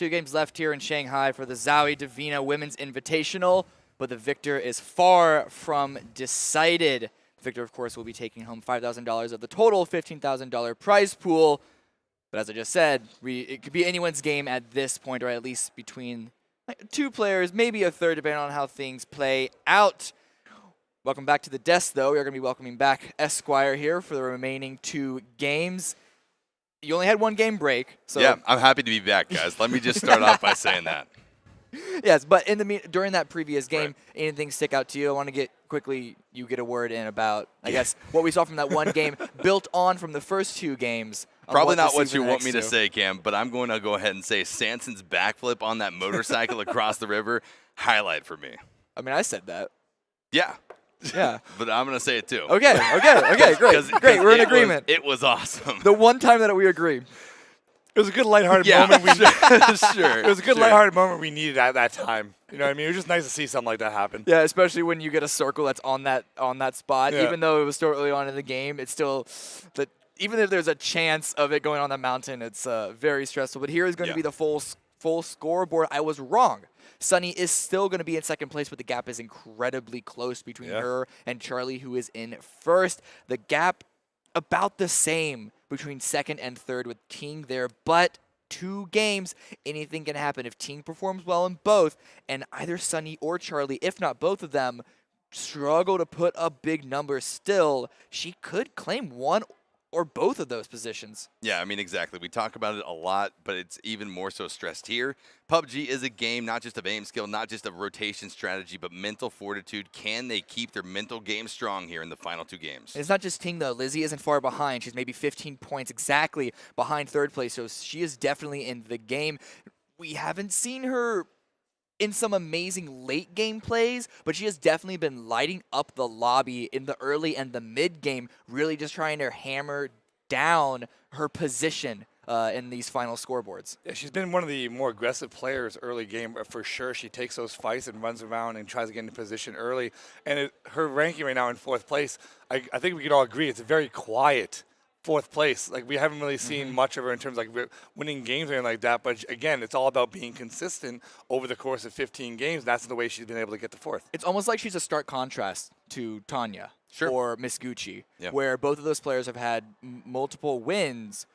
2 games left here in Shanghai for the ZOWIE Divina Women's Invitational, but the victor is far from decided. The victor, of course, will be taking home $5,000 of the total $15,000 prize pool. But as I just said, it could be anyone's game at this point, or at least between 2 players, maybe a third, depending on how things play out. Welcome back to the desk, though. We are going to be welcoming back Esquire here for the remaining 2 games. You only had 1 game break. So yeah, I'm happy to be back, guys. Let me just start off by saying that. Yes, but during that previous game, anything stick out to you? I want to get you get a word in about, I guess, what we saw from that 1 game, built on from the first 2 games. Probably not what you want me to say, Cam, but I'm going to go ahead and say Sanson's backflip on that motorcycle across the river, highlight for me. I mean, I said that. Yeah. Yeah. But I'm going to say it too. Okay, great. Great, we're in agreement. It was awesome. The one time that we agree. It was a good lighthearted moment. Sure. It was a good lighthearted moment we needed at that time. You know what I mean? It was just nice to see something like that happen. Yeah, especially when you get a circle that's on that spot. Yeah. Even though it was still early on in the game, it's still even if there's a chance of it going on the mountain, it's very stressful. But here is going to be the full scoreboard. I was wrong. Sunny is still going to be in second place, but the gap is incredibly close between her and Charlie, who is in first. The gap about the same between second and third with Ting there, but 2 games, anything can happen. If Ting performs well in both, and either Sunny or Charlie, if not both of them, struggle to put up big numbers still, she could claim one or both of those positions. Yeah, I mean, exactly. We talk about it a lot, but it's even more so stressed here. PUBG is a game not just of aim skill, not just of rotation strategy, but mental fortitude. Can they keep their mental game strong here in the final 2 games? And it's not just Ting, though. Lizzie isn't far behind. She's maybe 15 points exactly behind third place, so she is definitely in the game. We haven't seen her in some amazing late game plays, but she has definitely been lighting up the lobby in the early and the mid game, really just trying to hammer down her position in these final scoreboards. Yeah, she's been one of the more aggressive players early game for sure. She takes those fights and runs around and tries to get into position early. And her ranking right now in 4th place, I think we could all agree it's a very quiet 4th place. Like, we haven't really seen much of her in terms of like winning games or anything like that. But again, it's all about being consistent over the course of 15 games. That's the way she's been able to get to 4th. It's almost like she's a stark contrast to Tanya or Miss Gucci, where both of those players have had multiple wins,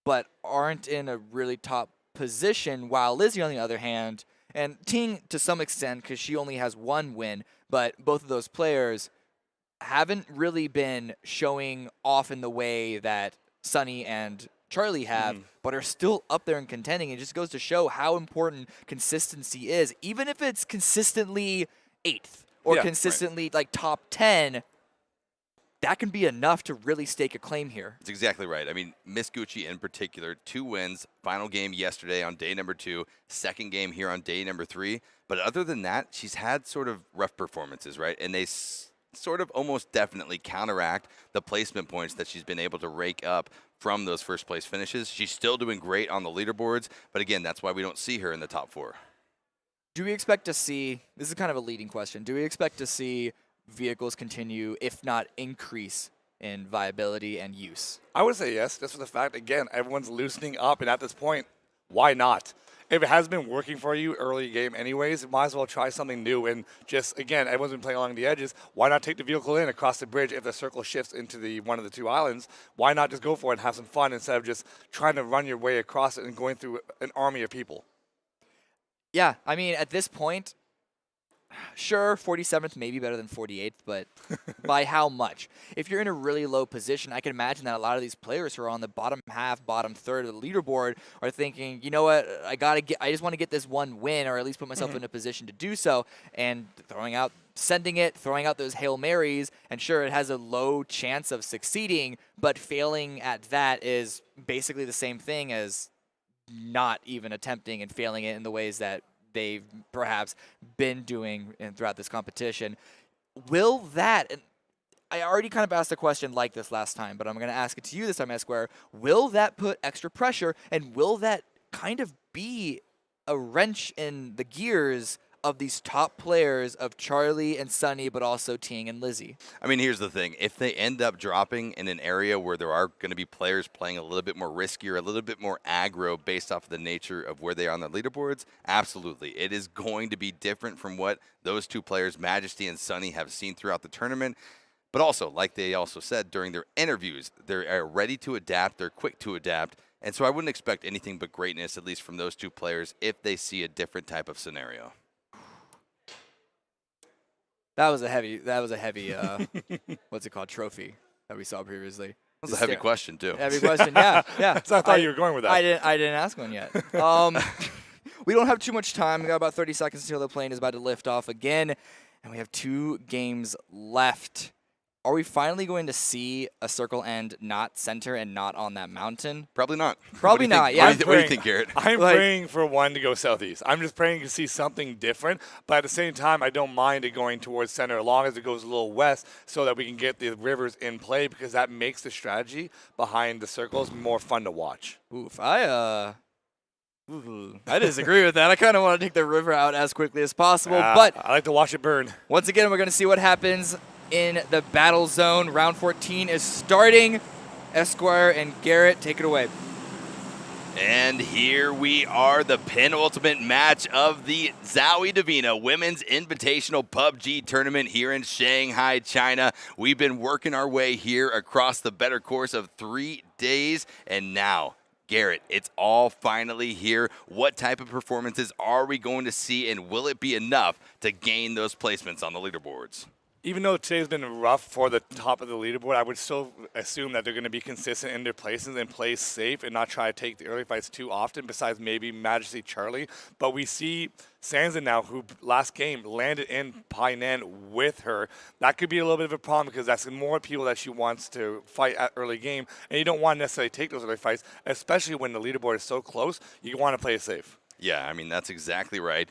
but aren't in a really top position, while Lizzie, on the other hand, and Ting to some extent, because she only has 1 win, but both of those players haven't really been showing off in the way that Sunny and Charlie have, but are still up there and contending. It just goes to show how important consistency is. Even if it's consistently 8th or consistently like top 10, that can be enough to really stake a claim here. That's exactly right. I mean, Miss Gucci in particular, 2 wins, final game yesterday on day number 2, second game here on day number 3. But other than that, she's had sort of rough performances, right? And they sort of almost definitely counteract the placement points that she's been able to rake up from those first place finishes. She's still doing great on the leaderboards, but again, that's why we don't see her in the top 4. Do we expect to see, this is kind of a leading question, do we expect to see vehicles continue, if not increase, in viability and use? I would say yes, just for the fact, again, everyone's loosening up, and at this point, why not? If it has been working for you early game anyways, might as well try something new. And just, again, everyone's been playing along the edges. Why not take the vehicle in across the bridge if the circle shifts into one of the 2 islands? Why not just go for it and have some fun instead of just trying to run your way across it and going through an army of people? Yeah, I mean, at this point, sure, 47th may be better than 48th, but by how much? If you're in a really low position, I can imagine that a lot of these players who are on the bottom half, bottom third of the leaderboard are thinking, you know what, I just want to get this 1 win, or at least put myself in a position to do so, and throwing out those Hail Marys, and sure, it has a low chance of succeeding, but failing at that is basically the same thing as not even attempting and failing it in the ways that they've perhaps been doing throughout this competition. Will that, and I already kind of asked a question like this last time, but I'm going to ask it to you this time, Esquire, will that put extra pressure, and will that kind of be a wrench in the gears of these top players of Charlie and Sunny, but also Ting and Lizzie. I mean, here's the thing. If they end up dropping in an area where there are going to be players playing a little bit more riskier, a little bit more aggro based off of the nature of where they are on the leaderboards, absolutely. It is going to be different from what those two players, Majesty and Sunny, have seen throughout the tournament. But also, like they also said during their interviews, they're ready to adapt. They're quick to adapt. And so I wouldn't expect anything but greatness, at least from those two players, if they see a different type of scenario. That was a heavy, what's it called, trophy that we saw previously. That was a heavy question, too. Heavy question, yeah. So I thought you were going with that. I didn't ask one yet. We don't have too much time. We got about 30 seconds until the plane is about to lift off again, and we have 2 games left. Are we finally going to see a circle end not center and not on that mountain? Probably not. Probably not, yeah. What do you think, Garrett? I'm praying for one to go southeast. I'm just praying to see something different. But at the same time, I don't mind it going towards center as long as it goes a little west so that we can get the rivers in play because that makes the strategy behind the circles more fun to watch. Oof, I disagree with that. I kind of want to take the river out as quickly as possible. But I like to watch it burn. Once again, we're going to see what happens in the battle zone. Round 14 is starting. Esquire and Garrett, take it away. And here we are, the penultimate match of the ZOWIE DIVINA Women's Invitational PUBG Tournament here in Shanghai, China. We've been working our way here across the better course of 3 days, and now, Garrett, it's all finally here. What type of performances are we going to see, and will it be enough to gain those placements on the leaderboards? Even though today's been rough for the top of the leaderboard, I would still assume that they're going to be consistent in their places and play safe and not try to take the early fights too often, besides maybe Majesty Charlie. But we see Sansa now, who last game landed in Painan with her. That could be a little bit of a problem because that's more people that she wants to fight at early game, and you don't want to necessarily take those early fights, especially when the leaderboard is so close. You want to play it safe. Yeah, I mean, that's exactly right.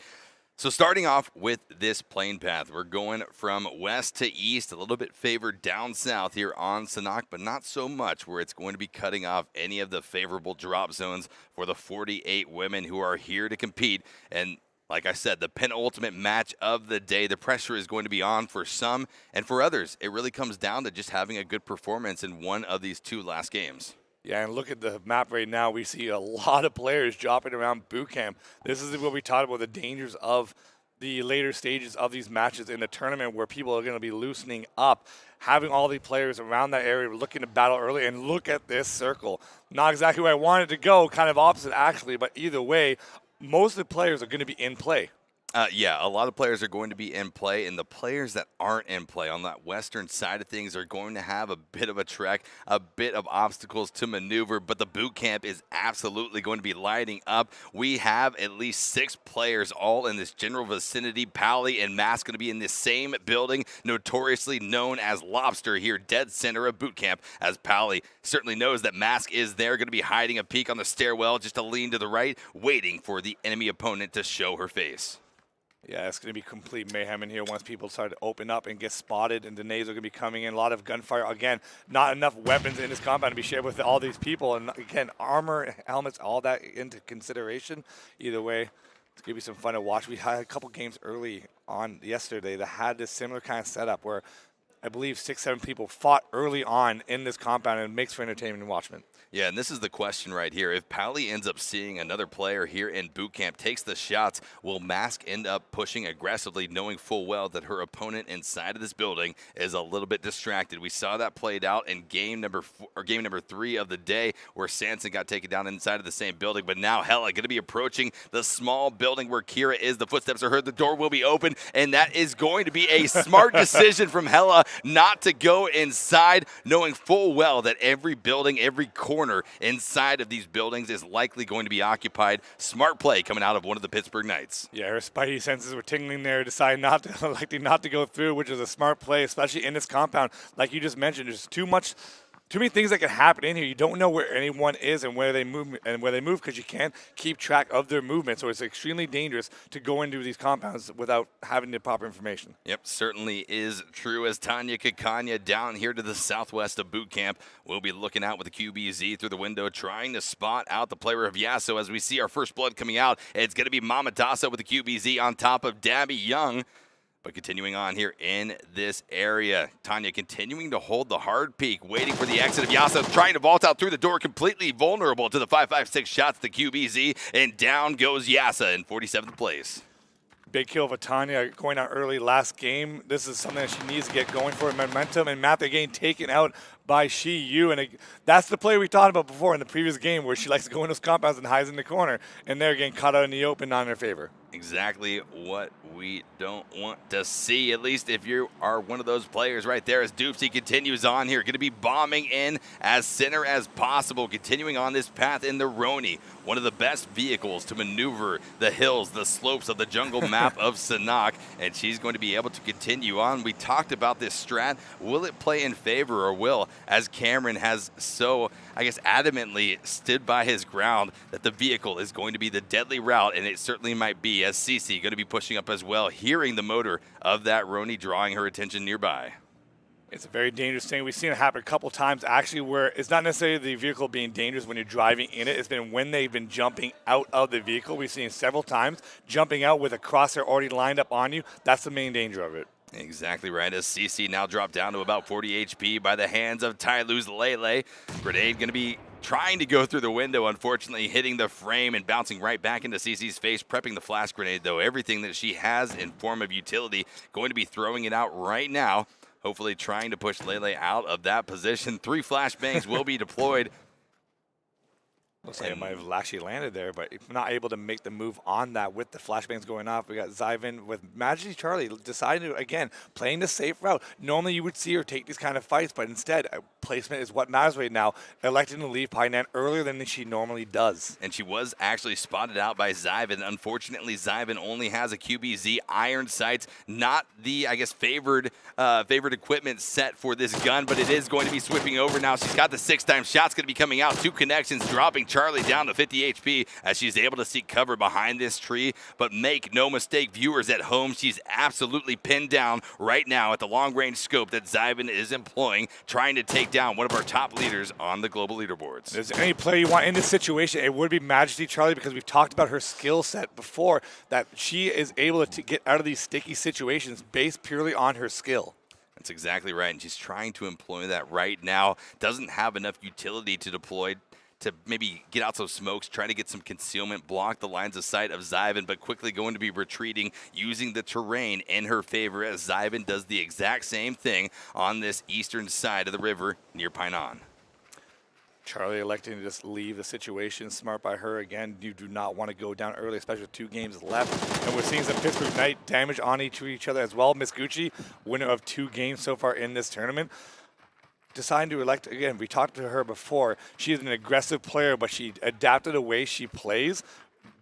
So starting off with this plane path, we're going from west to east, a little bit favored down south here on Sanhok, but not so much where it's going to be cutting off any of the favorable drop zones for the 48 women who are here to compete. And like I said, the penultimate match of the day, the pressure is going to be on for some, and for others, it really comes down to just having a good performance in one of these 2 last games. Yeah, and look at the map right now. We see a lot of players dropping around boot camp. This is what we talked about, the dangers of the later stages of these matches in the tournament where people are going to be loosening up. Having all the players around that area looking to battle early, and look at this circle. Not exactly where I wanted to go, kind of opposite actually, but either way, most of the players are going to be in play. Yeah, a lot of players are going to be in play, and the players that aren't in play on that western side of things are going to have a bit of a trek, a bit of obstacles to maneuver, but the boot camp is absolutely going to be lighting up. We have at least 6 players all in this general vicinity. Pally and Mask going to be in this same building, notoriously known as Lobster here, dead center of boot camp, as Pally certainly knows that Mask is there, going to be hiding a peek on the stairwell just to lean to the right, waiting for the enemy opponent to show her face. Yeah, it's going to be complete mayhem in here once people start to open up and get spotted, and the nades are going to be coming in. A lot of gunfire. Again, not enough weapons in this compound to be shared with all these people. And again, armor, helmets, all that into consideration. Either way, it's going to be some fun to watch. We had a couple games early on yesterday that had this similar kind of setup where I believe 6-7 people fought early on in this compound, and it makes for entertainment and watchment. Yeah, and this is the question right here. If Pally ends up seeing another player here in boot camp, takes the shots, will Mask end up pushing aggressively, knowing full well that her opponent inside of this building is a little bit distracted? We saw that played out in game number 3 of the day, where Sanson got taken down inside of the same building. But now Hella going to be approaching the small building where Kira is. The footsteps are heard. The door will be open, and that is going to be a smart decision from Hella not to go inside, knowing full well that every building, every corner inside of these buildings is likely going to be occupied. Smart play coming out of one of the Pittsburgh Knights. Yeah, her spidey senses were tingling there, decided not to go through, which is a smart play, especially in this compound. Like you just mentioned, there's too too many things that can happen in here. You don't know where anyone is and where they move because you can't keep track of their movement. So it's extremely dangerous to go into these compounds without having the proper information. Yep, certainly is true. As Tanya Kikanya down here to the southwest of boot camp, we'll be looking out with the QBZ through the window, trying to spot out the player of Yasso. As we see our first blood coming out, it's going to be Mamadasa with the QBZ on top of Dabby Young. But continuing on here in this area, Tanya continuing to hold the hard peak, waiting for the exit of Yasa, trying to vault out through the door, completely vulnerable to the 5.56 shots, the QBZ, and down goes Yasa in 47th place. Big kill for Tanya going out early last game. This is something that she needs to get going for momentum, and Matt again taken out by Shi Yu. And that's the play we talked about before in the previous game where she likes to go in those compounds and hides in the corner, and they're getting caught out in the open, not in her favor. Exactly what we don't want to see, at least if you are one of those players right there, as Doopsy continues on here. Going to be bombing in as center as possible, continuing on this path in the Roni, one of the best vehicles to maneuver the hills, the slopes of the jungle map of Sanhok, and she's going to be able to continue on. We talked about this strat. Will it play in favor or will, as Cameron has so, I guess, adamantly stood by his ground that the vehicle is going to be the deadly route, and it certainly might be, as Cece going to be pushing up as well, hearing the motor of that Roni drawing her attention nearby. It's a very dangerous thing. We've seen it happen a couple times, actually, where it's not necessarily the vehicle being dangerous when you're driving in it. It's been when they've been jumping out of the vehicle. We've seen it several times, jumping out with a crosshair already lined up on you. That's the main danger of it. Exactly right, as CC now dropped down to about 40 HP by the hands of Tyloo's Lele. Grenade going to be trying to go through the window, unfortunately hitting the frame and bouncing right back into CC's face, prepping the flash grenade, though. Everything that she has in form of utility, going to be throwing it out right now, hopefully trying to push Lele out of that position. 3 flashbangs will be deployed. Looks like it might have actually landed there, but not able to make the move on that with the flashbangs going off. We got Zyvan with Majesty Charlie deciding to, again, playing the safe route. Normally you would see her take these kind of fights, but instead, placement is what matters right now. Electing to leave Painan earlier than she normally does. And she was actually spotted out by Zyvan. Unfortunately, Zyvan only has a QBZ iron sights, not the, I guess, favored equipment set for this gun, but it is going to be sweeping over now. She's got the 6-time shots going to be coming out. 2 connections, dropping Charlie down to 50 HP as she's able to seek cover behind this tree. But make no mistake, viewers at home, she's absolutely pinned down right now at the long-range scope that Zyvan is employing, trying to take down one of our top leaders on the global leaderboards. If there's any player you want in this situation, it would be Majesty Charlie, because we've talked about her skill set before, that she is able to get out of these sticky situations based purely on her skill. That's exactly right, and she's trying to employ that right now. Doesn't have enough utility to deploy to maybe get out some smokes, trying to get some concealment, block the lines of sight of Zyvan, but quickly going to be retreating, using the terrain in her favor, as Zyvan does the exact same thing on this eastern side of the river near Painan. Charlie electing to just leave the situation. Smart by her. Again, you do not want to go down early, especially with 2 games left. And we're seeing some Pittsburgh Knight damage on each other as well. Miss Gucci, winner of 2 games so far in this tournament, deciding to elect, again, we talked to her before, she is an aggressive player, but she adapted the way she plays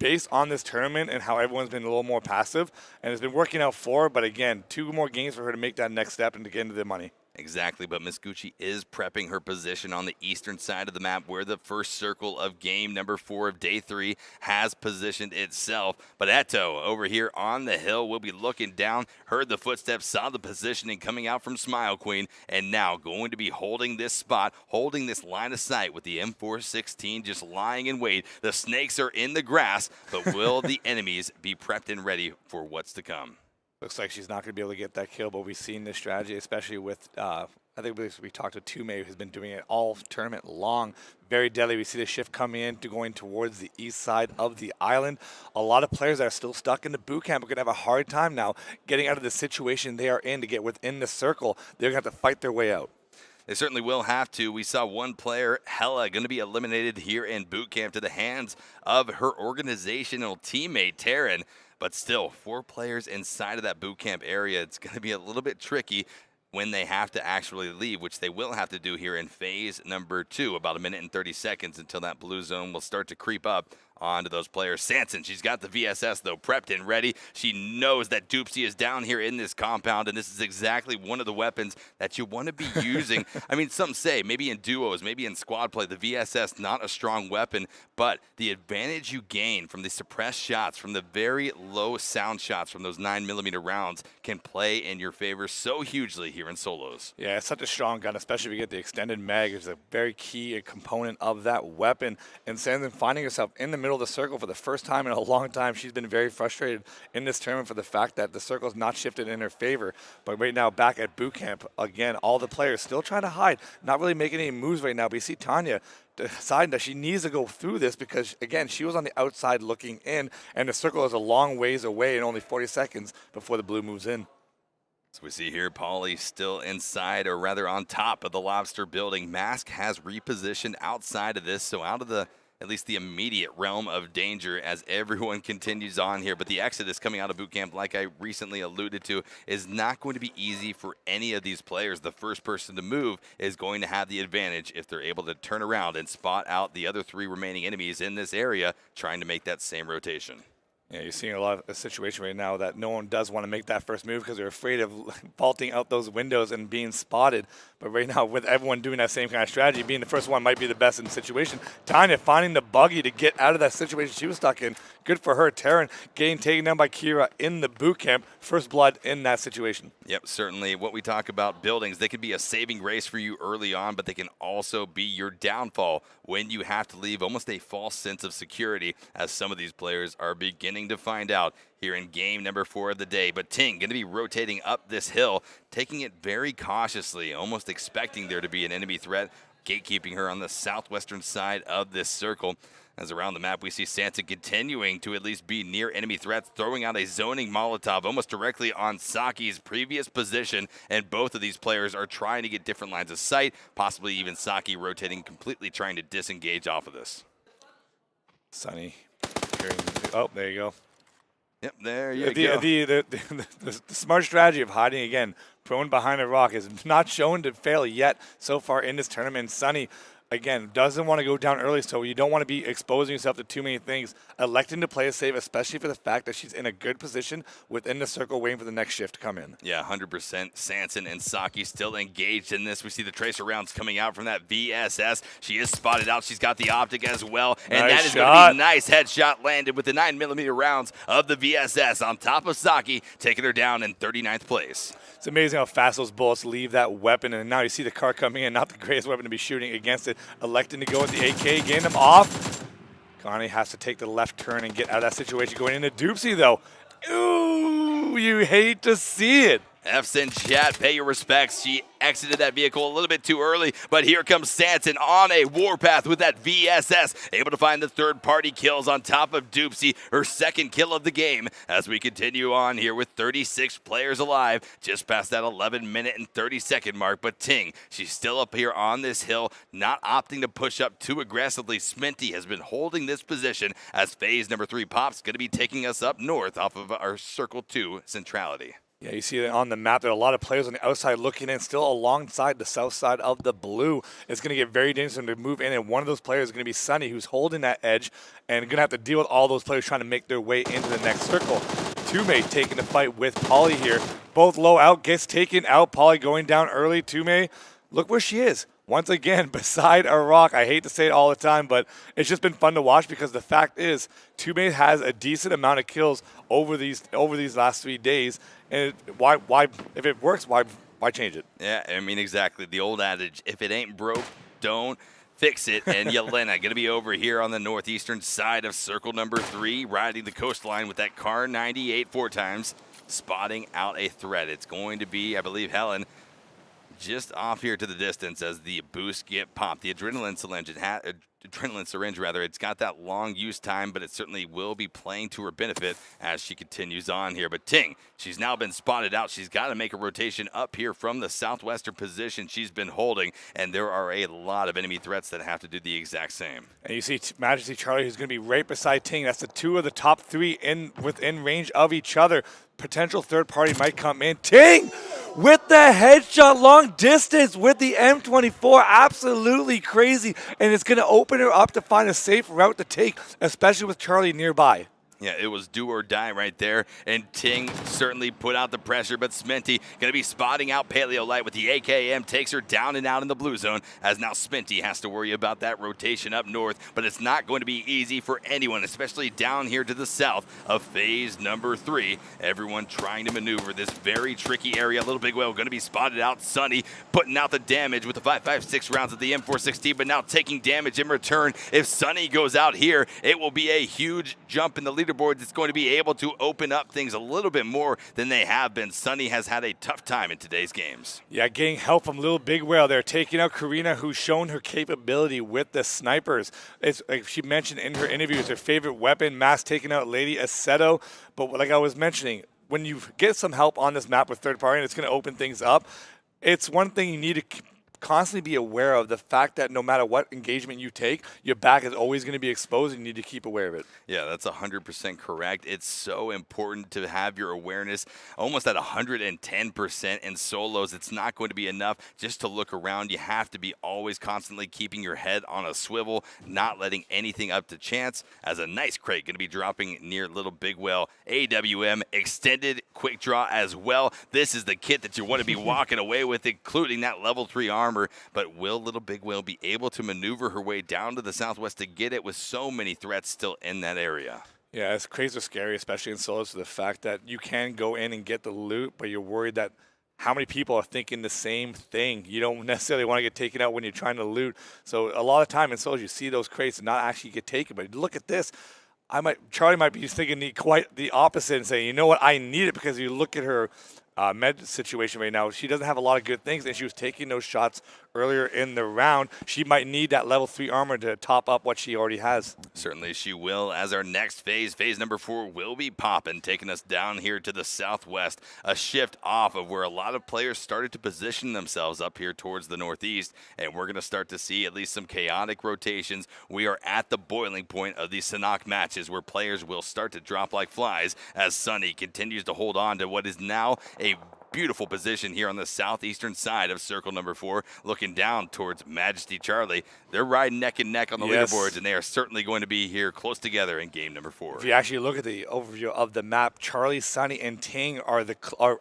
based on this tournament and how everyone's been a little more passive, and it's been working out for her. But again, 2 more games for her to make that next step and to get into the money. Exactly, but Miss Gucci is prepping her position on the eastern side of the map, where the first circle of game number 4 of day 3 has positioned itself. But Eto over here on the hill will be looking down, heard the footsteps, saw the positioning coming out from Smile Queen, and now going to be holding this spot, holding this line of sight with the M416 just lying in wait. The snakes are in the grass, but will the enemies be prepped and ready for what's to come? Looks like she's not going to be able to get that kill, but we've seen this strategy, especially with, I think we talked to Tume, who's been doing it all tournament long. Very deadly. We see the shift coming in to going towards the east side of the island. A lot of players that are still stuck in the boot camp are going to have a hard time now getting out of the situation they are in to get within the circle. They're going to have to fight their way out. They certainly will have to. We saw one player, Hella, going to be eliminated here in boot camp to the hands of her organizational teammate, Taryn. But still, 4 players inside of that boot camp area. It's going to be a little bit tricky when they have to actually leave, which they will have to do here in phase number 2. About 1 minute and 30 seconds until that blue zone will start to creep up on to those players. Sanson, she's got the VSS, though, prepped and ready. She knows that Doopsie is down here in this compound, and this is exactly one of the weapons that you want to be using. I mean, some say maybe in duos, maybe in squad play, the VSS not a strong weapon, but the advantage you gain from the suppressed shots, from the very low sound shots from those 9mm rounds can play in your favor so hugely here in solos. Yeah, it's such a strong gun, especially if you get the extended mag. It's a very key component of that weapon. And Sanson finding herself in the middle of the circle for the first time in a long time. She's been very frustrated in this tournament for the fact that the circle's not shifted in her favor. But right now, back at boot camp, again, all the players still trying to hide, not really making any moves right now. But you see Tanya deciding that she needs to go through this because, again, she was on the outside looking in, and the circle is a long ways away and only 40 seconds before the blue moves in. So we see here Pauly still inside, or rather on top of the Lobster building. Mask has repositioned outside of this, so out of the at least the immediate realm of danger as everyone continues on here. But the exodus coming out of boot camp, like I recently alluded to, is not going to be easy for any of these players. The first person to move is going to have the advantage if they're able to turn around and spot out the other 3 remaining enemies in this area trying to make that same rotation. Yeah, you're seeing a lot of a situation right now that no one does want to make that first move because they're afraid of vaulting out those windows and being spotted. But right now, with everyone doing that same kind of strategy, being the first one might be the best in the situation. Tanya finding the buggy to get out of that situation she was stuck in. Good for her. Terran getting taken down by Kira in the boot camp. First blood in that situation. Yep, certainly. What we talk about buildings, they can be a saving grace for you early on, but they can also be your downfall when you have to leave almost a false sense of security, as some of these players are beginning to find out here in game number 4 of the day. But Ting going to be rotating up this hill, taking it very cautiously, almost expecting there to be an enemy threat, gatekeeping her on the southwestern side of this circle. As around the map, we see Sansa continuing to at least be near enemy threats, throwing out a zoning Molotov almost directly on Saki's previous position, and both of these players are trying to get different lines of sight, possibly even Saki rotating completely, trying to disengage off of this. Sunny. Oh, there you go. Yep, there you go. The smart strategy of hiding, again, prone behind a rock is not shown to fail yet so far in this tournament. Sunny, again, doesn't want to go down early, so you don't want to be exposing yourself to too many things. Electing to play it safe, especially for the fact that she's in a good position within the circle waiting for the next shift to come in. Yeah, 100%. Sanson and Saki still engaged in this. We see the tracer rounds coming out from that VSS. She is spotted out. She's got the optic as well. And nice that is shot. going to be a nice headshot landed with the 9mm rounds of the VSS on top of Saki, taking her down in 39th place. It's amazing how fast those bullets leave that weapon, and now you see the car coming in, not the greatest weapon to be shooting against it, electing to go with the AK, getting them off. Connie has to take the left turn and get out of that situation. Going into Doopsie, though. Ooh, you hate to see it. F's in chat, pay your respects. She exited that vehicle a little bit too early, but here comes Sanson on a warpath with that VSS, able to find the third-party kills on top of Doopsie, her second kill of the game, as we continue on here with 36 players alive, just past that 11-minute and 30-second mark. But Ting, she's still up here on this hill, not opting to push up too aggressively. Sminty has been holding this position as phase number 3 pops, going to be taking us up north off of our Circle 2 centrality. Yeah, you see it on the map. There are a lot of players on the outside looking in, still alongside the south side of the blue. It's going to get very dangerous to move in, and one of those players is going to be Sunny, who's holding that edge, and going to have to deal with all those players trying to make their way into the next circle. Tume taking the fight with Pauly here. Both low out, gets taken out. Pauly going down early. Tume, look where she is. Once again, beside a rock. I hate to say it all the time, but it's just been fun to watch because the fact is, Tume has a decent amount of kills over these last 3 days. And why if it works, why change it? Yeah, I mean, exactly. The old adage, if it ain't broke, don't fix it. And Yelena going to be over here on the northeastern side of circle number 3, riding the coastline with that car 98 4 times, spotting out a threat. It's going to be, I believe, Helen, just off here to the distance as the boost get popped. The adrenaline syringe, it's got that long use time, but it certainly will be playing to her benefit as she continues on here. But Ting, she's now been spotted out. She's got to make a rotation up here from the southwestern position she's been holding, and there are a lot of enemy threats that have to do the exact same. And you see Majesty Charlie, who's going to be right beside Ting. That's the 2 of the top 3 within range of each other. potential third party might come in. Ting with the headshot long distance with the M24. Absolutely crazy. And it's going to open her up to find a safe route to take, especially with Charlie nearby. Yeah, it was do or die right there, and Ting certainly put out the pressure, but Sminty going to be spotting out Paleolite with the AKM, takes her down and out in the blue zone, as now Sminty has to worry about that rotation up north, but it's not going to be easy for anyone, especially down here to the south of phase number 3. Everyone trying to maneuver this very tricky area. Little Big Whale going to be spotted out. Sunny putting out the damage with the 5.56 rounds of the M416, but now taking damage in return. If Sunny goes out here, it will be a huge jump in the leaderboards. It's going to be able to open up things a little bit more than they have been. Sunny has had a tough time in today's games. Yeah, getting help from Little Big Whale. They're taking out Karina, who's shown her capability with the snipers. It's like she mentioned in her interviews, her favorite weapon, mass taking out Lady Aceto. But like I was mentioning, when you get some help on this map with third party, and it's going to open things up, it's one thing you need to constantly be aware of, the fact that no matter what engagement you take, your back is always going to be exposed and you need to keep aware of it. Yeah, that's 100% correct. It's so important to have your awareness almost at 110% in solos. It's not going to be enough just to look around. You have to be always constantly keeping your head on a swivel, not letting anything up to chance, as a nice crate going to be dropping near Little Big Whale. AWM extended quick draw as well. This is the kit that you want to be walking away with, including that level 3 armor. But will Little Big Whale be able to maneuver her way down to the southwest to get it with so many threats still in that area? Yeah, it's crazy or scary, especially in solos, to the fact that you can go in and get the loot, but you're worried that how many people are thinking the same thing. You don't necessarily want to get taken out when you're trying to loot. So a lot of time in solos, you see those crates and not actually get taken. But look at this. Charlie might be thinking quite the opposite and saying, you know what, I need it, because you look at her med situation right now. She doesn't have a lot of good things, and she was taking those shots earlier in the round. She might need that level 3 armor to top up what she already has. Certainly she will, as our next phase number 4, will be popping, taking us down here to the southwest. A shift off of where a lot of players started to position themselves up here towards the northeast, and we're going to start to see at least some chaotic rotations. We are at the boiling point of these Sanhok matches, where players will start to drop like flies as Sunny continues to hold on to what is now a beautiful position here on the southeastern side of circle number 4, looking down towards Majesty Charlie. They're riding neck and neck on the leaderboards, and they are certainly going to be here close together in game number 4. If you actually look at the overview of the map, Charlie, Sunny, and Ting are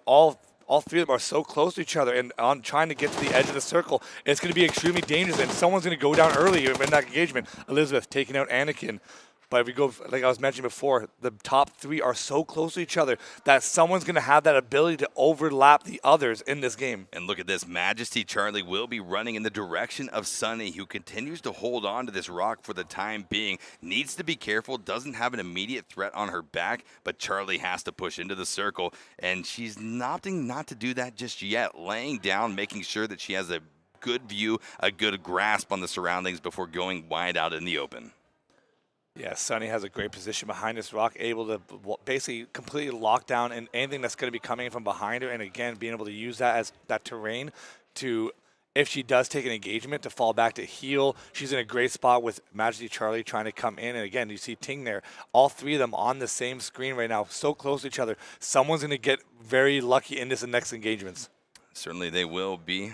all three of them are so close to each other, and on trying to get to the edge of the circle, it's going to be extremely dangerous, and someone's going to go down early in that engagement. Elizabeth taking out Anakin. But if we go, like I was mentioning before, the top 3 are so close to each other that someone's going to have that ability to overlap the others in this game. And look at this. Majesty Charlie will be running in the direction of Sunny, who continues to hold on to this rock for the time being. Needs to be careful. Doesn't have an immediate threat on her back, but Charlie has to push into the circle. And she's opting not to do that just yet. Laying down, making sure that she has a good view, a good grasp on the surroundings before going wide out in the open. Yeah, Sunny has a great position behind this rock, able to basically completely lock down and anything that's going to be coming from behind her, and again, being able to use that as that terrain to, if she does take an engagement, to fall back to heal. She's in a great spot with Majesty Charlie trying to come in, and again, you see Ting there. All 3 of them on the same screen right now, so close to each other. Someone's going to get very lucky in this next engagements. Certainly they will be.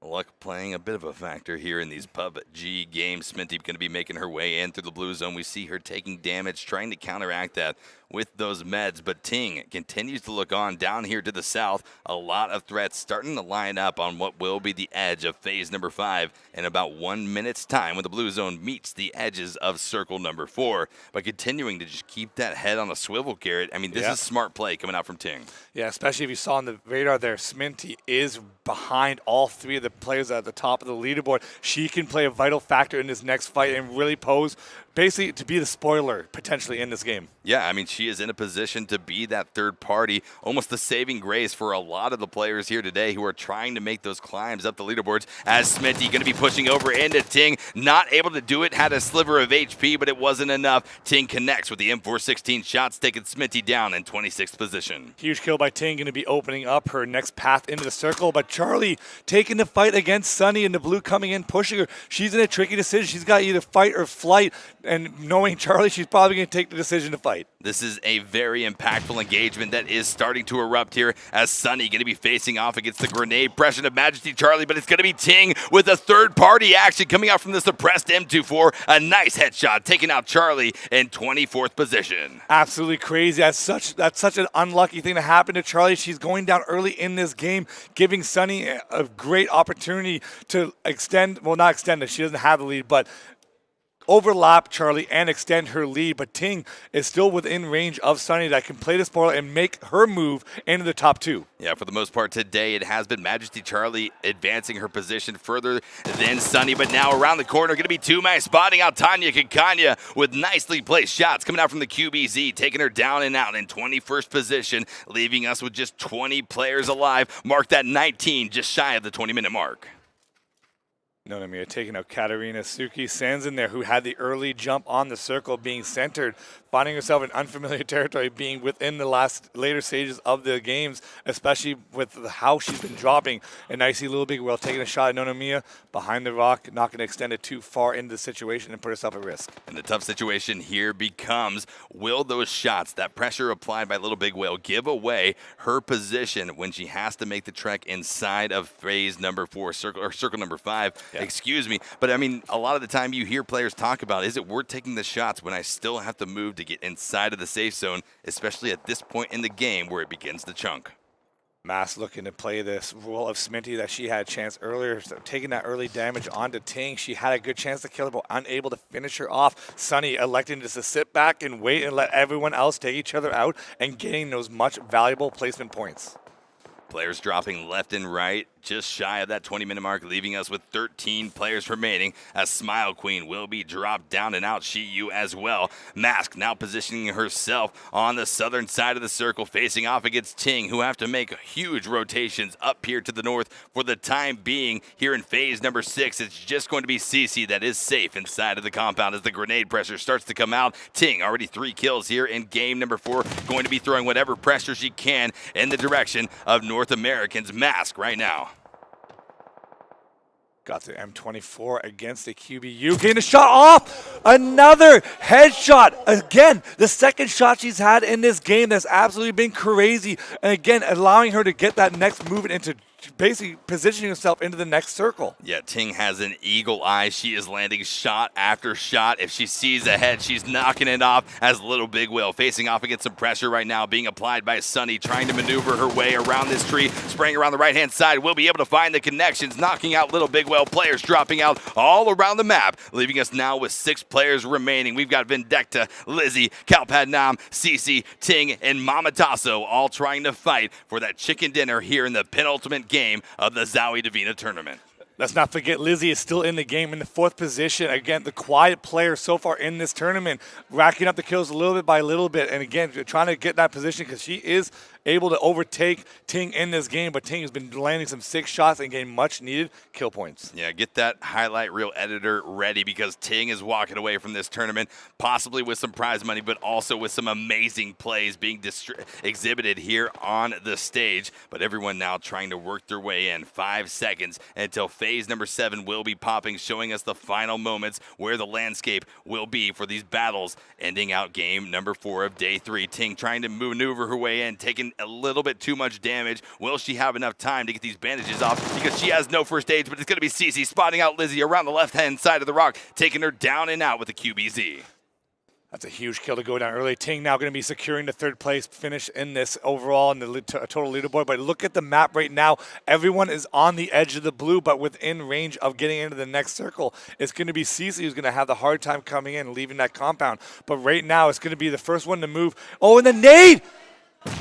Luck playing a bit of a factor here in these PUBG games. Sminty going to be making her way in through the blue zone. We see her taking damage, trying to counteract that with those meds, but Ting continues to look on down here to the south. A lot of threats starting to line up on what will be the edge of phase number 5 in about 1 minute's time when the blue zone meets the edges of circle number 4. But continuing to just keep that head on a swivel, Garrett. I mean, this is smart play coming out from Ting. Yeah, especially if you saw on the radar there, Sminty is behind all 3 of the players at the top of the leaderboard. She can play a vital factor in this next fight and really pose basically to be the spoiler potentially in this game. Yeah, I mean, she is in a position to be that third party, almost the saving grace for a lot of the players here today who are trying to make those climbs up the leaderboards. As Smitty going to be pushing over into Ting, not able to do it, had a sliver of HP, but it wasn't enough. Ting connects with the M416 shots, taking Smitty down in 26th position. Huge kill by Ting, going to be opening up her next path into the circle, but Charlie taking the fight fight against Sunny and the blue coming in, pushing her. She's in a tricky decision. She's got to either fight or flight. And knowing Charlie, she's probably going to take the decision to fight. This is a very impactful engagement that is starting to erupt here as Sunny going to be facing off against the grenade pressure of Majesty Charlie, but it's going to be Ting with a third-party action coming out from the suppressed M24. A nice headshot, taking out Charlie in 24th position. Absolutely crazy. That's such an unlucky thing to happen to Charlie. She's going down early in this game, giving Sunny a great opportunity to extend, well, not extend it, she doesn't have the lead, but overlap Charlie and extend her lead, but Ting is still within range of Sunny that can play the spoiler and make her move into the top 2. Yeah, for the most part today, it has been Majesty Charlie advancing her position further than Sunny, but now around the corner, going to be two-man spotting out Tanya Kikanya with nicely placed shots coming out from the QBZ, taking her down and out in 21st position, leaving us with just 20 players alive. Mark that 19, just shy of the 20-minute mark. Nonomiya taking out Katarina Suki. Sands in there, who had the early jump on the circle, being centered, finding herself in unfamiliar territory, being within the later stages of the games, especially with how she's been dropping. And I see Little Big Whale taking a shot at Nonomiya behind the rock, not going to extend it too far into the situation and put herself at risk. And the tough situation here becomes, will those shots, that pressure applied by Little Big Whale, give away her position when she has to make the trek inside of phase number 4, circle number 5? Yeah. Excuse me, but I mean, a lot of the time you hear players talk about, is it worth taking the shots when I still have to move to get inside of the safe zone, especially at this point in the game where it begins to chunk. Mass looking to play this role of Sminty that she had a chance earlier, so taking that early damage onto Ting. She had a good chance to kill her, but unable to finish her off. Sunny electing just to sit back and wait and let everyone else take each other out and getting those much valuable placement points. Players dropping left and right, just shy of that 20-minute mark, leaving us with 13 players remaining as Smile Queen will be dropped down and out. Shiyu as well. Mask now positioning herself on the southern side of the circle, facing off against Ting, who have to make huge rotations up here to the north for the time being. Here in phase number 6, it's just going to be Cece that is safe inside of the compound as the grenade pressure starts to come out. Ting already 3 kills here in game number 4, going to be throwing whatever pressure she can in the direction of North Americans. Mask right now. Got the M24 against the QBU. Getting a shot off. Another headshot. Again, the second shot she's had in this game that's absolutely been crazy. And again, allowing her to get that next movement into basically positioning herself into the next circle. Yeah, Ting has an eagle eye. She is landing shot after shot. If she sees ahead, she's knocking it off as Little Big Whale facing off against some pressure right now being applied by Sunny, trying to maneuver her way around this tree, spraying around the right-hand side. Will be able to find the connections, knocking out Little Big Whale. Players dropping out all around the map, leaving us now with 6 players remaining. We've got Vindicta, Lizzie, Kalpadnam, Cece, Ting, and Mama Tasso all trying to fight for that chicken dinner here in the penultimate game of the ZOWIE Divina tournament. Let's not forget Lizzie is still in the game in the 4th position. Again, the quiet player so far in this tournament, racking up the kills a little bit by little bit. And again, trying to get that position because she is able to overtake Ting in this game. But Ting has been landing some 6 shots and getting much needed kill points. Yeah, get that highlight reel editor ready because Ting is walking away from this tournament, possibly with some prize money, but also with some amazing plays being exhibited here on the stage. But everyone now trying to work their way in. 5 seconds until phase number 7 will be popping, showing us the final moments where the landscape will be for these battles, ending out game number 4 of day 3. Ting trying to maneuver her way in, taking a little bit too much damage. Will she have enough time to get these bandages off? Because she has no first aid, but it's going to be Cece spotting out Lizzie around the left-hand side of the rock, taking her down and out with the QBZ. That's a huge kill to go down early. Ting now going to be securing the 3rd place finish in this overall in the total leaderboard. But look at the map right now. Everyone is on the edge of the blue, but within range of getting into the next circle. It's going to be Cece who's going to have the hard time coming in and leaving that compound. But right now, it's going to be the first one to move. Oh, and the nade!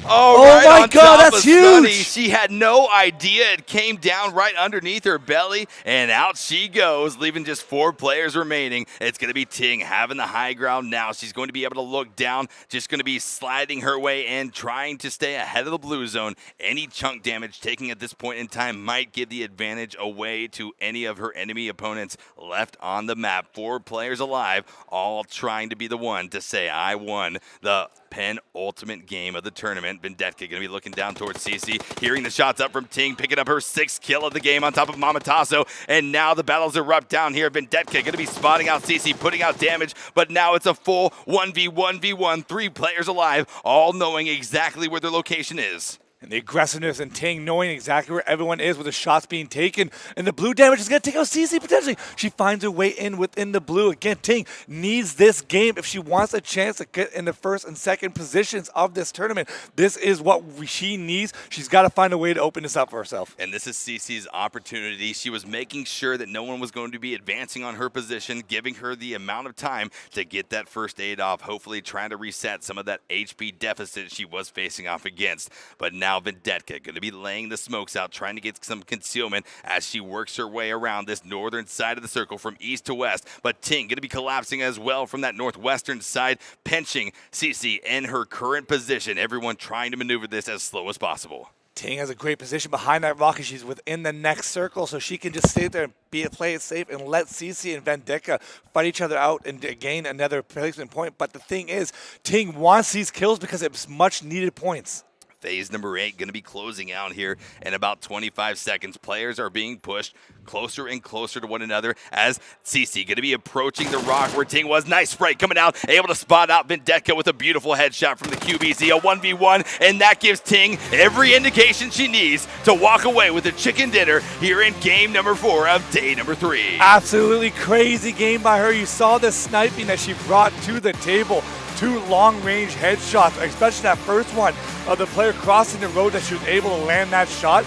Oh, right my on God, top that's of huge. Sunny. She had no idea it came down right underneath her belly, and out she goes, leaving just 4 players remaining. It's going to be Ting having the high ground now. She's going to be able to look down, just going to be sliding her way in, trying to stay ahead of the blue zone. Any chunk damage taken at this point in time might give the advantage away to any of her enemy opponents left on the map. 4 players alive, all trying to be the one to say, I won the penultimate game of the tournament. tournament. Vendetka going to be looking down towards CC, hearing the shots up from Ting, picking up her 6th kill of the game on top of Mamataso. And now the battles erupt down here. Vendetka going to be spotting out CC, putting out damage, but now it's a full 1v1v1, 3 players alive, all knowing exactly where their location is. And the aggressiveness and Ting knowing exactly where everyone is with the shots being taken. And the blue damage is going to take out CC potentially. She finds her way in within the blue. Again, Ting needs this game if she wants a chance to get in the first and second positions of this tournament. This is what she needs. She's got to find a way to open this up for herself. And this is CC's opportunity. She was making sure that no one was going to be advancing on her position, giving her the amount of time to get that first aid off, hopefully trying to reset some of that HP deficit she was facing off against. But now Vendetka going to be laying the smokes out, trying to get some concealment as she works her way around this northern side of the circle from east to west. But Ting going to be collapsing as well from that northwestern side, pinching CC in her current position. Everyone trying to maneuver this as slow as possible. Ting has a great position behind that rock, and she's within the next circle, so she can just stay there and play it safe and let CC and Vendetka fight each other out and gain another placement point. But the thing is, Ting wants these kills because it's much needed points. Phase number 8 going to be closing out here in about 25 seconds. Players are being pushed closer and closer to one another as CC going to be approaching the rock where Ting was. Nice spray coming out, able to spot out Vendetka with a beautiful headshot from the QBZ, a 1v1, and that gives Ting every indication she needs to walk away with a chicken dinner here in game number 4 of day number 3. Absolutely crazy game by her. You saw the sniping that she brought to the table. 2 long-range headshots, especially that first one of the player crossing the road that she was able to land that shot.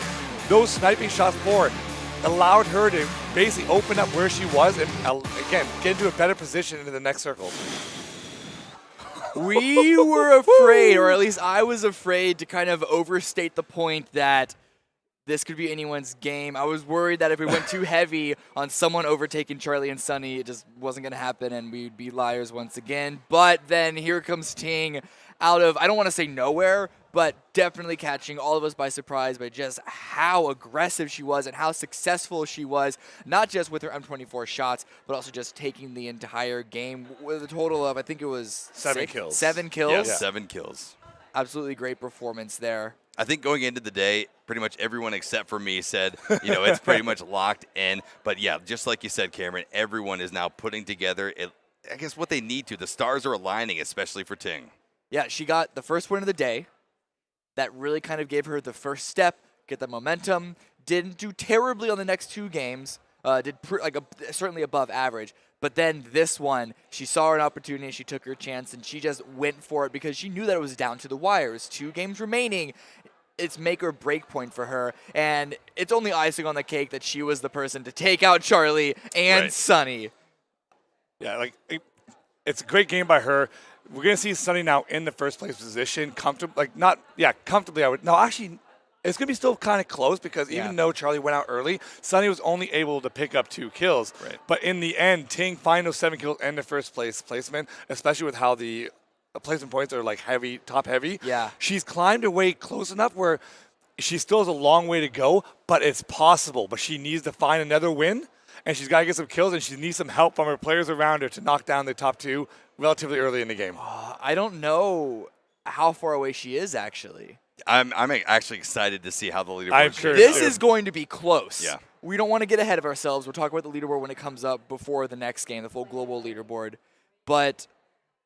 Those sniping shots forward allowed her to basically open up where she was and, again, get into a better position into the next circle. We were afraid, or at least I was afraid, to kind of overstate the point that this could be anyone's game. I was worried that if we went too heavy on someone overtaking Charlie and Sunny, it just wasn't going to happen and we'd be liars once again. But then here comes Ting out of, I don't want to say nowhere, but definitely catching all of us by surprise by just how aggressive she was and how successful she was, not just with her M24 shots, but also just taking the entire game with a total of, I think it was 7 kills. 7 kills? Yes, yeah. 7 kills. Absolutely great performance there. I think going into the day, pretty much everyone except for me said, you know, it's pretty much locked in. But yeah, just like you said, Cameron, everyone is now putting together, I guess, what they need to. The stars are aligning, especially for Ting. Yeah, she got the first win of the day. That really kind of gave her the first step, get the momentum. Didn't do terribly on the next 2 games. Did certainly above average. But then this one, she saw an opportunity, she took her chance, and she just went for it because she knew that it was down to the wire. It was 2 games remaining. It's make or break point for her, and it's only icing on the cake that she was the person to take out Charlie and Sunny. Yeah, it's a great game by her. We're going to see Sunny now in the first place position, comfortably. Comfortably. Actually, it's going to be still kind of close because even though Charlie went out early, Sunny was only able to pick up 2 kills. Right. But in the end, Ting find those 7 kills and the first place placement, especially with how the placement points are like heavy, top heavy. Yeah. She's climbed her way close enough where she still has a long way to go, but it's possible. But she needs to find another win, and she's got to get some kills, and she needs some help from her players around her to knock down the top 2 relatively early in the game. I don't know how far away she is, actually. I'm actually excited to see how the leaderboard I'm sure This is going to be close. Yeah. We don't want to get ahead of ourselves. We'll talk about the leaderboard when it comes up before the next game, the full global leaderboard. But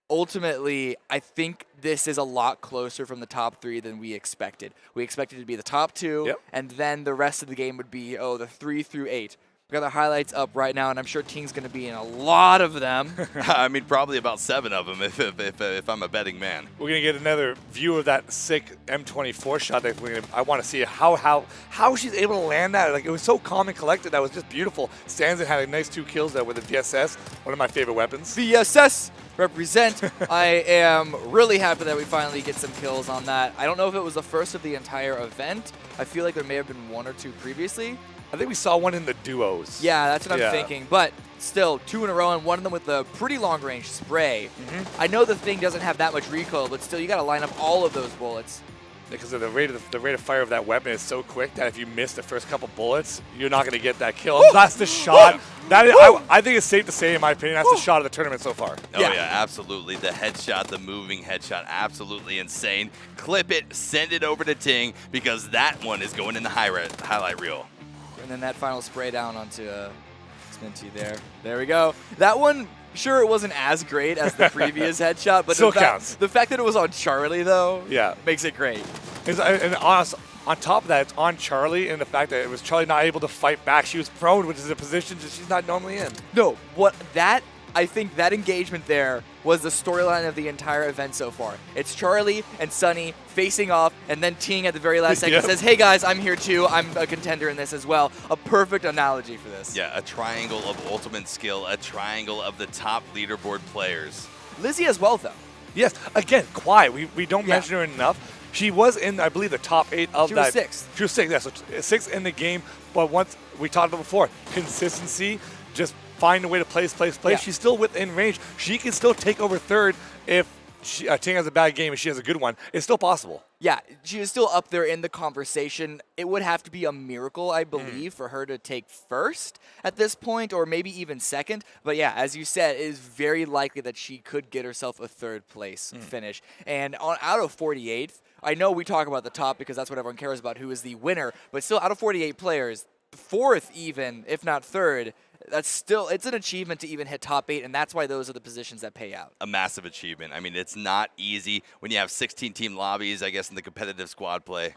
ultimately, I think this is a lot closer from the top 3 than we expected. We expected it to be the top 2, and then the rest of the game would be, the 3 through 8. We got the highlights up right now, and I'm sure Ting's going to be in a lot of them. I mean, probably about 7 of them if I'm a betting man. We're going to get another view of that sick M24 shot. I want to see how she's able to land that. Like, it was so calm and collected. That was just beautiful. Stanzen had a nice 2 kills there with the VSS, one of my favorite weapons. VSS represent. I am really happy that we finally get some kills on that. I don't know if it was the first of the entire event. I feel like there may have been 1 or 2 previously. I think we saw one in the duos. Yeah, that's what I'm thinking. But still, 2 in a row, and one of them with a pretty long-range spray. I know the thing doesn't have that much recoil, but still, you got to line up all of those bullets. because of the rate of fire of that weapon is so quick that if you miss the first couple bullets, you're not going to get that kill. That's the shot. That is, I think it's safe to say, in my opinion, that's the shot of the tournament so far. Oh yeah, absolutely. The headshot, the moving headshot, absolutely insane. Clip it, send it over to Ting, because that one is going in the highlight reel. And then that final spray down onto Sminty there. There we go. That one, sure, it wasn't as great as the previous headshot, but Still counts. The fact that it was on Charlie, though, Yeah. makes it great. And on top of that, it's on Charlie, and the fact that it was Charlie not able to fight back. She was prone, which is a position that she's not normally in. No, I think that engagement there was the storyline of the entire event so far. It's Charlie and Sunny facing off, and then Ting at the very last second says, hey guys, I'm here too. I'm a contender in this as well. A perfect analogy for this. Yeah, a triangle of ultimate skill, a triangle of the top leaderboard players. Lizzie as well, though. Yes, again, quiet. We don't mention her enough. She was in, I believe, the top 8 of that. She was 6th. She was 6th, yeah, so 6th in the game. But once we talked about before, consistency, just find a way to place. Yeah. She's still within range. She can still take over 3rd if Ting has a bad game and she has a good one. It's still possible. Yeah, she is still up there in the conversation. It would have to be a miracle, I believe, for her to take 1st at this point, or maybe even 2nd. But yeah, as you said, it is very likely that she could get herself a 3rd place finish. And out of 48th, I know we talk about the top because that's what everyone cares about, who is the winner, but still out of 48 players, 4th even, if not 3rd, it's an achievement to even hit top 8, and that's why those are the positions that pay out. A massive achievement. I mean, it's not easy when you have 16 team lobbies, I guess, in the competitive squad play.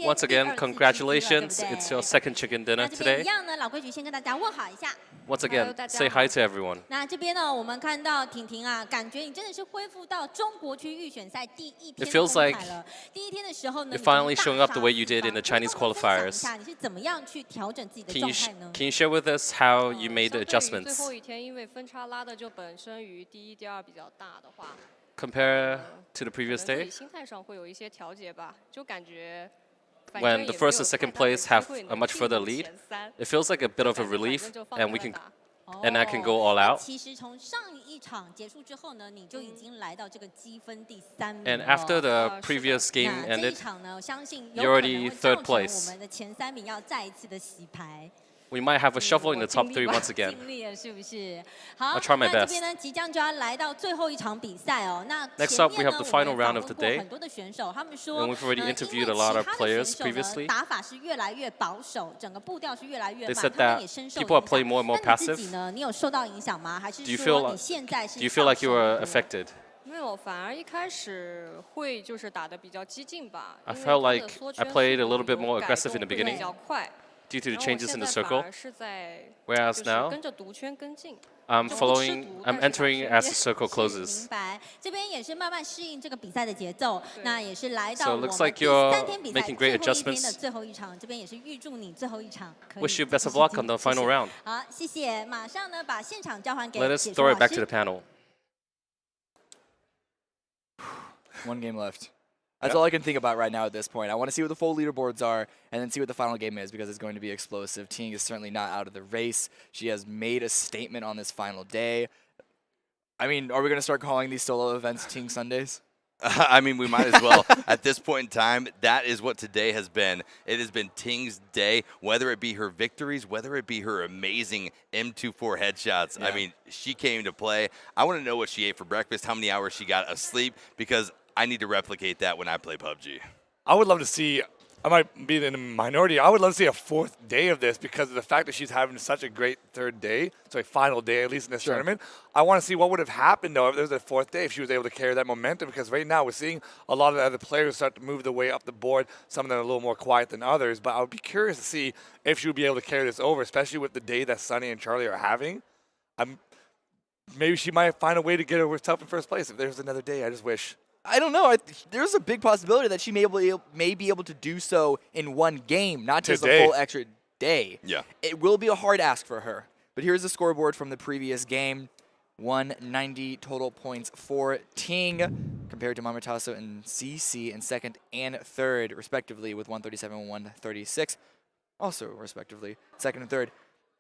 Once again, congratulations. It's your 2nd chicken dinner today. Once again, say hi to everyone. It feels like you're finally showing up the way you did in the Chinese qualifiers. Can you share with us how you made the adjustments? Compare to the previous day? When the 1st and 2nd place have a much further lead, it feels like a bit of a relief, and I can go all out. And after the previous game ended, you're already 3rd place. We might have a shuffle in the top 3 once again. I'll try my best. Next up, we have the final round of the day. And we've already interviewed a lot of players previously. They said that people are playing more and more passive. Do you feel like you were affected? I felt like I played a little bit more aggressive in the beginning due to the changes in the circle. Whereas now, I'm entering as the circle closes. So it looks like you're making great adjustments. Wish you best of luck on the final round. Let us throw it back to the panel. 1 game left. That's all I can think about right now at this point. I want to see what the full leaderboards are and then see what the final game is because it's going to be explosive. Ting is certainly not out of the race. She has made a statement on this final day. I mean, are we going to start calling these solo events Ting Sundays? I mean, we might as well. At this point in time, that is what today has been. It has been Ting's day, whether it be her victories, whether it be her amazing M24 headshots. Yeah. I mean, she came to play. I want to know what she ate for breakfast, how many hours she got of sleep, because I need to replicate that when I play PUBG. I would love to see, I might be in a minority, I would love to see a 4th day of this because of the fact that she's having such a great 3rd day, so a final day at least in this tournament. I want to see what would have happened though if there was a 4th day, if she was able to carry that momentum, because right now we're seeing a lot of the other players start to move their way up the board. Some of them are a little more quiet than others, but I would be curious to see if she would be able to carry this over, especially with the day that Sunny and Charlie are having. Maybe she might find a way to get herself in 1st place. If there's another day, I just wish. I don't know. There's a big possibility that she may be able to do so in 1 game, not just a full extra day. Yeah. It will be a hard ask for her. But here's the scoreboard from the previous game. 190 total points for Ting compared to Mamataso and CC in 2nd and 3rd, respectively, with 137 and 136, also respectively, 2nd and 3rd.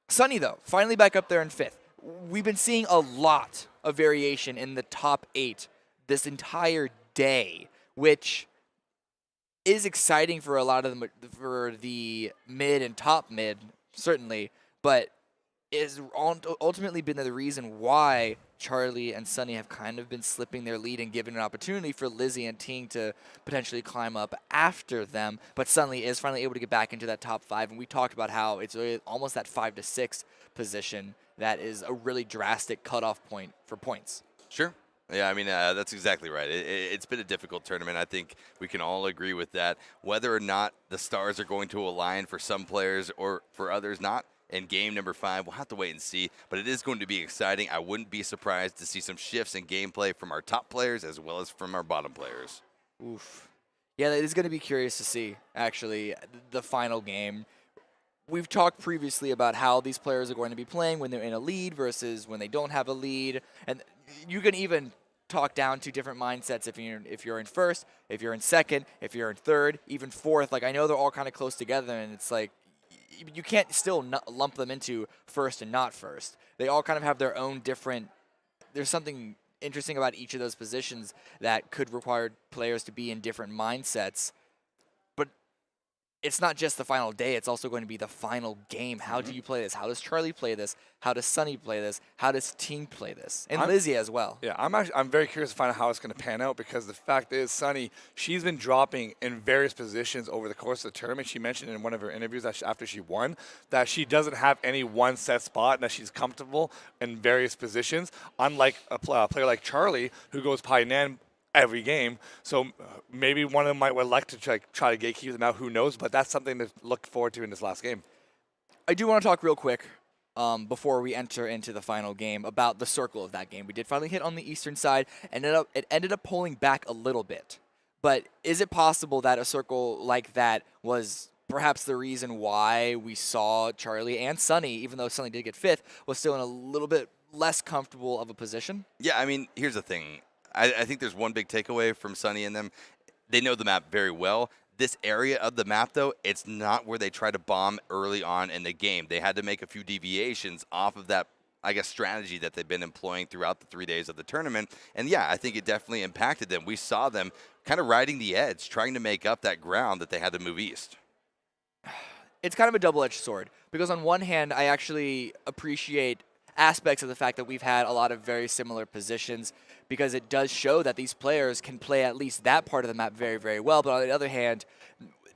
Sunny, though, finally back up there in 5th. We've been seeing a lot of variation in the top 8 this entire day, which is exciting for a lot of for the mid and top mid, certainly, but is ultimately been the reason why Charlie and Sunny have kind of been slipping their lead and given an opportunity for Lizzie and Ting to potentially climb up after them. But Sunny is finally able to get back into that top 5, and we talked about how it's really almost that 5 to 6 position that is a really drastic cutoff point for points. Sure. Yeah, I mean, that's exactly right. It's been a difficult tournament. I think we can all agree with that. Whether or not the stars are going to align for some players or for others not, in game number 5, we'll have to wait and see, but it is going to be exciting. I wouldn't be surprised to see some shifts in gameplay from our top players as well as from our bottom players. Oof. Yeah, it is going to be curious to see, actually, the final game. We've talked previously about how these players are going to be playing when they're in a lead versus when they don't have a lead, and you can even talk down to different mindsets if you're in first, if you're in second, if you're in third, even fourth. Like, I know they're all kind of close together, and it's like, you can't still lump them into first and not first. They all kind of have their own different, there's something interesting about each of those positions that could require players to be in different mindsets. But it's not just the final day, it's also going to be the final game. How do you play this? How does Charlie play this? How does Sunny play this? How does Ting play this? And Lizzie as well. Yeah, I'm very curious to find out how it's going to pan out, because the fact is, Sunny, she's been dropping in various positions over the course of the tournament. She mentioned in one of her interviews that after she won that she doesn't have any one set spot and that she's comfortable in various positions, unlike a player like Charlie, who goes Pai Nan every game. So maybe one of them might like to try to gatekeep them out. Who knows? But that's something to look forward to in this last game. I do want to talk real quick before we enter into the final game about the circle of that game. We did finally hit on the eastern side, and it ended up pulling back a little bit. But is it possible that a circle like that was perhaps the reason why we saw Charlie and Sunny, even though Sunny did get 5th, was still in a little bit less comfortable of a position? Yeah, I mean, here's the thing. I think there's one big takeaway from Sunny and them. They know the map very well. This area of the map, though, it's not where they try to bomb early on in the game. They had to make a few deviations off of that, I guess, strategy that they've been employing throughout the 3 days of the tournament. And, yeah, I think it definitely impacted them. We saw them kind of riding the edge, trying to make up that ground that they had to move east. It's kind of a double-edged sword, because on one hand, I actually appreciate aspects of the fact that we've had a lot of very similar positions, because it does show that these players can play at least that part of the map very, very well. But on the other hand,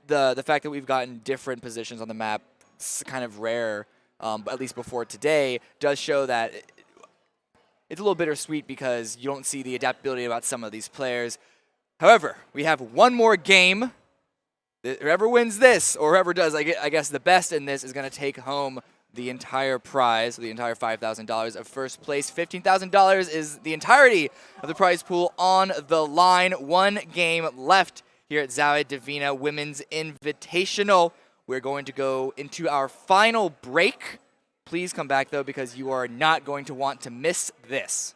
the fact that we've gotten different positions on the map, it's kind of rare, at least before today, does show that it's a little bittersweet because you don't see the adaptability about some of these players. However, we have one more game. Whoever wins this, or whoever does, I guess the best in this, is going to take home the entire prize, the entire $5,000 of first place. $15,000 is the entirety of the prize pool on the line. One game left here at ZOWIE Divina Women's Invitational. We're going to go into our final break. Please come back, though, because you are not going to want to miss this.